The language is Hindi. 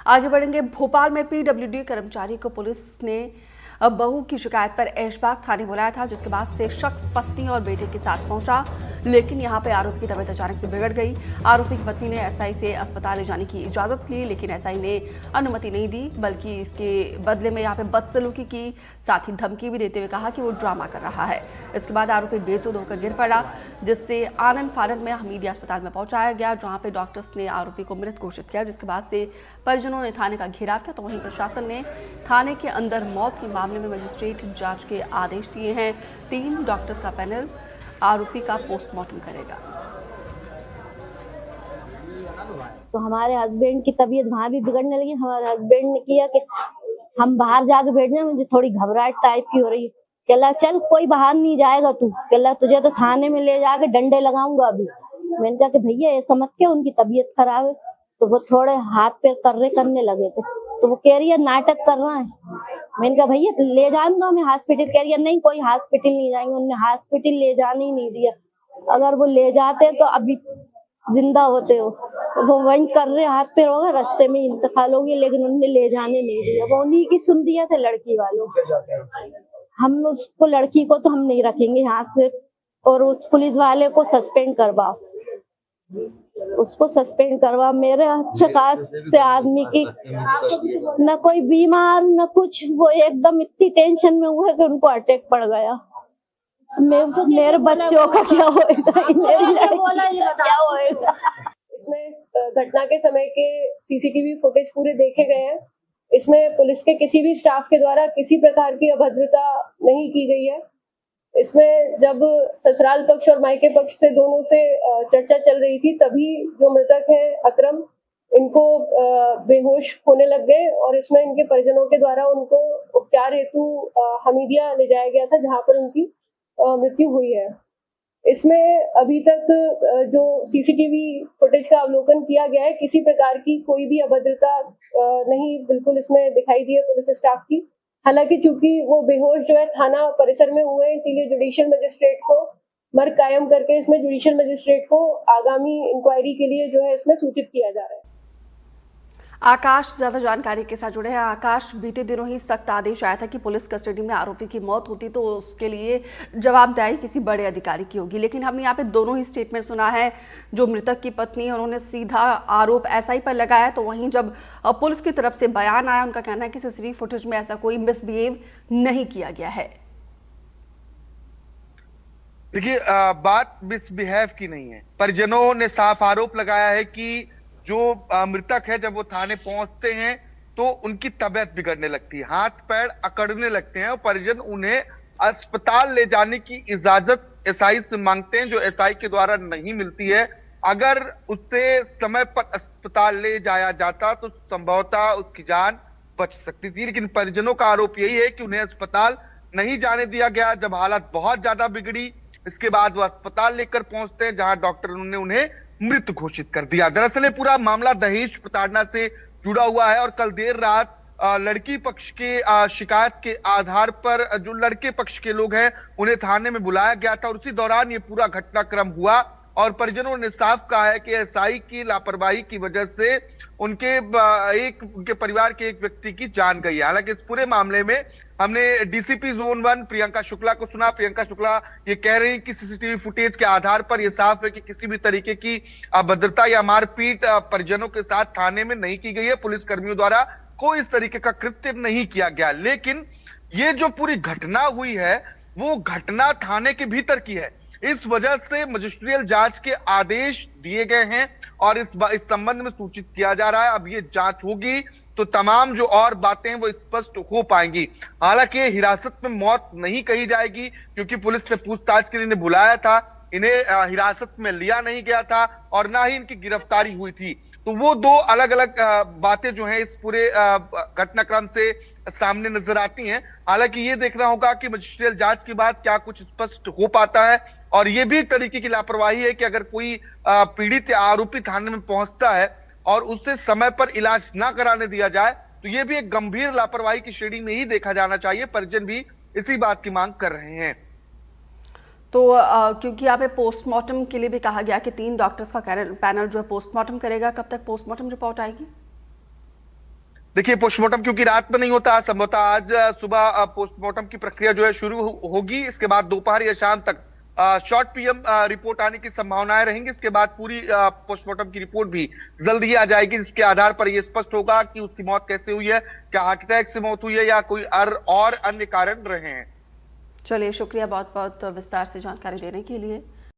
आगे बढ़ेंगे। भोपाल में पीडब्ल्यूडी कर्मचारी को पुलिस ने बहू की शिकायत पर ऐशबाग थाने बुलाया था, जिसके बाद से शख्स पत्नी और बेटे के साथ पहुंचा, लेकिन यहां पे आरोपी की तबीयत अचानक से बिगड़ गई। आरोपी की पत्नी ने एसआई से अस्पताल ले जाने की इजाजत ली, लेकिन एसआई ने अनुमति नहीं दी, बल्कि इसके बदले में यहाँ पे बदसलूकी की, साथ ही धमकी भी देते हुए कहा कि वो ड्रामा कर रहा है। इसके बाद आरोपी बेसुध होकर गिर पड़ा, जिससे आनंद फानंद में हमीदिया अस्पताल में पहुंचाया गया, जहां पे डॉक्टर्स ने आरोपी को मृत घोषित किया। जिसके बाद से परिजनों ने थाने का घेराव किया, तो वहीं प्रशासन ने थाने के अंदर मौत के मामले में मजिस्ट्रेट जांच के आदेश दिए हैं। 3 डॉक्टर्स का पैनल आरोपी का पोस्टमार्टम करेगा। तो हमारे हस्बैंड की तबीयत वहाँ भी बिगड़ने लगी। हमारे हस्बैंड ने किया कि हम बाहर जाके बैठने, मुझे थोड़ी घबराहट टाइप की हो रही है। कहला चल कोई बाहर नहीं जाएगा तू, कहला तुझे तो थाने में ले जाके डंडे लगाऊंगा अभी। मैंने कहा कि भैया ऐसा मत क्या, उनकी तबीयत खराब है। तो वो थोड़े हाथ पैर करने लगे थे, तो वो कह रही है नाटक कर रहा है। मैंने कहा भैया ले जाऊंगा मैं हॉस्पिटल। कह रही है नहीं कोई हॉस्पिटल नहीं जाएंगे, उन्होंने हॉस्पिटल ले जाने ही नहीं दिया। अगर वो ले जाते तो अभी जिंदा होते हो। वो वहीं कर रहे हाथ पैर होगा, रास्ते में इंतकाल हो गया, लेकिन उन्होंने ले जाने नहीं दिया। वो उन्हीं की सुन दिया थे लड़की वालों। हम उसको लड़की को तो हम नहीं रखेंगे हाथ से, और उस पुलिस वाले को सस्पेंड करवाओ, उसको सस्पेंड करवा। मेरे अच्छे खास से आदमी की न कोई बीमार न कुछ, वो एकदम इतनी टेंशन में हुए कि उनको अटैक पड़ गया। मेरे बच्चों का क्या होएगा, मेरी लड़की का क्या होएगा। इसमें घटना के समय के सीसीटीवी फुटेज पूरे देखे गए हैं। इसमें पुलिस के किसी भी स्टाफ के द्वारा किसी प्रकार की अभद्रता नहीं की गई है। इसमें जब ससुराल पक्ष और मायके पक्ष से दोनों से चर्चा चल रही थी, तभी जो मृतक है अकरम, इनको बेहोश होने लग गए और इसमें इनके परिजनों के द्वारा उनको उपचार हेतु हमीदिया ले जाया गया था, जहां पर उनकी मृत्यु हुई है। इसमें अभी तक जो सीसीटीवी फुटेज का अवलोकन किया गया है, किसी प्रकार की कोई भी अभद्रता नहीं बिल्कुल इसमें दिखाई दी है पुलिस स्टाफ की। हालांकि चूंकि वो बेहोश जो है थाना परिसर में हुए, इसीलिए जुडिशियल मजिस्ट्रेट को मर्ग कायम करके इसमें जुडिशियल मजिस्ट्रेट को आगामी इंक्वायरी के लिए जो है इसमें सूचित किया जा रहा है। आकाश ज्यादा जानकारी के साथ जुड़े हैं। आकाश, बीते दिनों ही सख्त आदेश आया था कि पुलिस कस्टडी में आरोपी की मौत होती तो उसके लिए जवाबदेही किसी बड़े अधिकारी की होगी, लेकिन हमने यहाँ पे दोनों ही स्टेटमेंट सुना है। जो मृतक की पत्नी है उन्होंने सीधा आरोप एसआई पर लगाया, तो वहीं जब पुलिस की तरफ से बयान आया, उनका कहना है कि सीसीटीवी फुटेज में ऐसा कोई मिसबिहेव नहीं किया गया है। देखिए, बात मिसबिहेव की नहीं है। परिजनों ने साफ आरोप लगाया है कि जो मृतक है, जब वो थाने पहुंचते हैं तो उनकी तबीयत बिगड़ने लगती है, हाथ पैर अकड़ने लगते हैं और परिजन उन्हें अस्पताल ले जाने की इजाजत एसआई से मांगते हैं, जो एसआई के द्वारा नहीं मिलती है। अगर उससे समय पर अस्पताल ले जाया जाता तो संभवतः उसकी जान बच सकती थी, लेकिन परिजनों का आरोप यही है कि उन्हें अस्पताल नहीं जाने दिया गया। जब हालत बहुत ज्यादा बिगड़ी, इसके बाद वो अस्पताल लेकर पहुंचते हैं, जहां डॉक्टर ने उन्हें मृत घोषित कर दिया। दरअसल पूरा मामला दहेज प्रताड़ना से जुड़ा हुआ है और कल देर रात लड़की पक्ष के शिकायत के आधार पर जो लड़के पक्ष के लोग हैं उन्हें थाने में बुलाया गया था और उसी दौरान ये पूरा घटनाक्रम हुआ और परिजनों ने साफ कहा है कि एसआई की लापरवाही की वजह से उनके परिवार के एक व्यक्ति की जान गई है। हालांकि इस पूरे मामले में हमने डीसीपी जोन 1 प्रियंका शुक्ला को सुना। प्रियंका शुक्ला ये कह रही कि सीसीटीवी फुटेज के आधार पर यह साफ है कि किसी भी तरीके की अभद्रता या मारपीट परिजनों के साथ थाने में नहीं की गई है, पुलिस कर्मियों द्वारा कोई इस तरीके का कृत्य नहीं किया गया। लेकिन ये जो पूरी घटना हुई है वो घटना थाने के भीतर की है, इस वजह से मजिस्ट्रियल जांच के आदेश दिए गए हैं और इस संबंध में सूचित किया जा रहा है। अब ये जांच होगी तो तमाम जो और बातें हैं वो स्पष्ट हो पाएंगी। हालांकि हिरासत में मौत नहीं कही जाएगी, क्योंकि पुलिस ने पूछताछ के लिए इन्हें बुलाया था, इन्हें हिरासत में लिया नहीं गया था और ना ही इनकी गिरफ्तारी हुई थी। तो वो दो अलग अलग बातें जो हैं इस पूरे घटनाक्रम से सामने नजर आती हैं। हालांकि ये देखना होगा कि मजिस्ट्रियल जांच के बाद क्या कुछ स्पष्ट हो पाता है। और ये भी एक तरीके की लापरवाही है कि अगर कोई पीड़ित या आरोपी थाने में पहुंचता है और उससे समय पर इलाज ना कराने दिया जाए तो ये भी एक गंभीर लापरवाही की श्रेणी में ही देखा जाना चाहिए। परिजन भी इसी बात की मांग कर रहे हैं। तो क्योंकि यहाँ पे पोस्टमार्टम के लिए भी कहा गया कि 3 डॉक्टर्स का पैनल जो है पोस्टमार्टम करेगा, कब तक पोस्टमार्टम रिपोर्ट आएगी? देखिए, पोस्टमार्टम क्योंकि रात में नहीं होता, संभवतः आज सुबह पोस्टमार्टम की प्रक्रिया जो है शुरू होगी। इसके बाद दोपहर या शाम तक शॉर्ट पीएम रिपोर्ट आने की संभावनाएं रहेंगी। इसके बाद पूरी पोस्टमार्टम की रिपोर्ट भी जल्द ही आ जाएगी, जिसके आधार पर यह स्पष्ट होगा कि उसकी मौत कैसे हुई है, क्या हार्ट अटैक से मौत हुई है या कोई और अन्य कारण रहे हैं। चलिए, शुक्रिया बहुत बहुत विस्तार से जानकारी देने के लिए।